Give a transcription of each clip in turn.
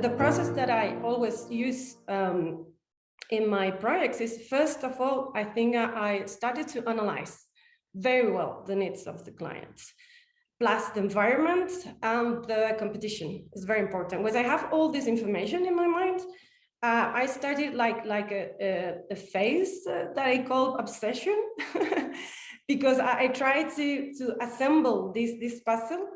The process that I always use in my projects is, first of all, I think I started to analyze very well the needs of the clients, plus the environment and the competition is very important. Once I have all this information in my mind, I started like a phase that I call obsession, because I try to assemble this puzzle,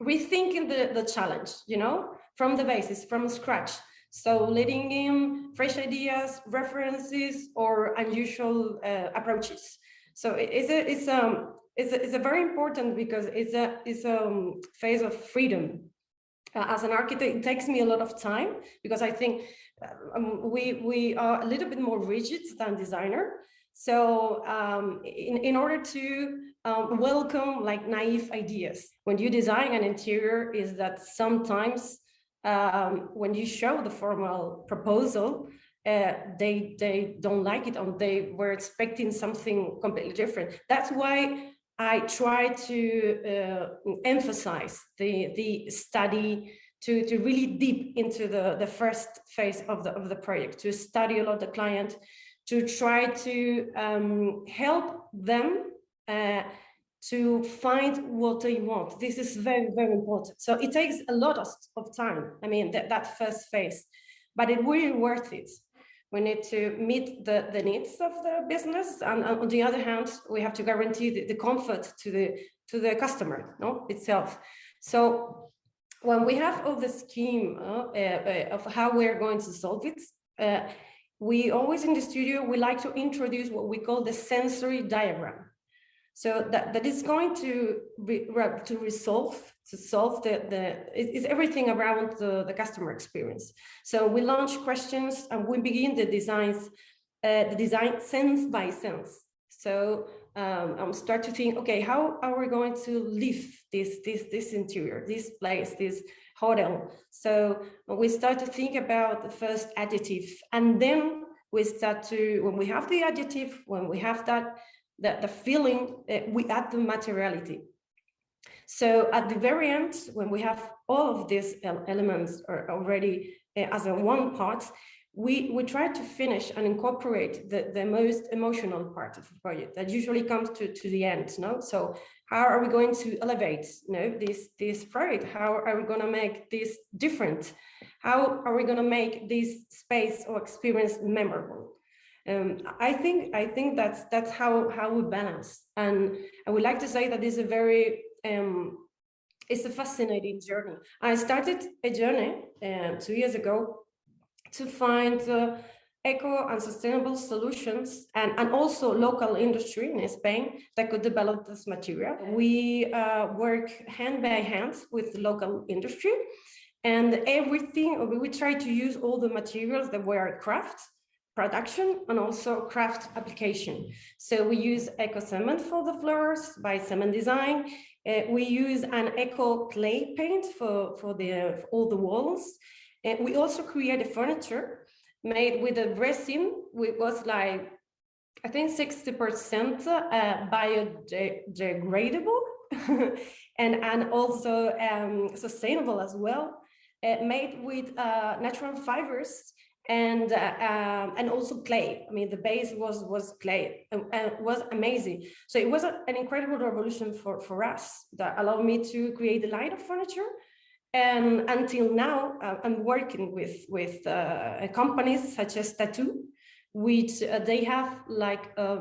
rethinking the challenge, you know, from the basis, from scratch. So letting in fresh ideas, references, or unusual approaches. So it's a very important, because it's a phase of freedom. As an architect, it takes me a lot of time, because I think we are a little bit more rigid than designer. So in order to welcome like naive ideas, when you design an interior, is that sometimes when you show the formal proposal, they don't like it, or they were expecting something completely different. That's why I try to emphasize the study, to really deep into the first phase of the project, to study a lot the client, to try to help them to find what they want. This is very, very important. So it takes a lot of time. I mean, that first phase, but it's really worth it. We need to meet the needs of the business, and on the other hand, we have to guarantee the comfort to the customer, no, itself. So when we have all the scheme of how we're going to solve it, we always in the studio, we like to introduce what we call the sensory diagram. So that is going to solve it's everything around the customer experience. So we launch questions and we begin the design sense by sense. So start to think, okay, how are we going to live this interior, this place, this hotel? So we start to think about the first adjective, and then we start to, when we have the adjective, when we have the feeling, we add the materiality. So at the very end, when we have all of these elements are already as a one part, we try to finish and incorporate the most emotional part of the project that usually comes to the end. No, so how are we going to elevate, this project? How are we going to make this different? How are we going to make this space or experience memorable? I think that's how we balance, and I would like to say that this is a very it's a fascinating journey. I started a journey 2 years ago to find eco and sustainable solutions, and also local industry in Spain that could develop this material. We work hand by hand with the local industry, and everything, we try to use all the materials that were craft production and also craft application. So we use eco cement for the floors by Cement Design. We use an eco clay paint for all the walls. We also create a furniture made with a resin, which was like, I think 60% biodegradable and also sustainable as well, made with natural fibers and also clay. I mean, the base was clay, and was amazing. So it was an incredible revolution for us that allowed me to create the line of furniture. And until now, I'm working with companies such as Tattoo, which they have like a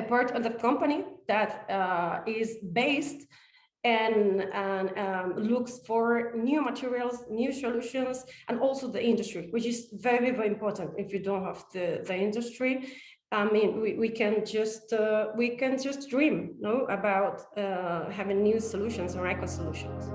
part of the company that is based and looks for new materials, new solutions, and also the industry, which is very, very important. If you don't have the industry, I mean, we can just dream, no, about having new solutions or eco solutions.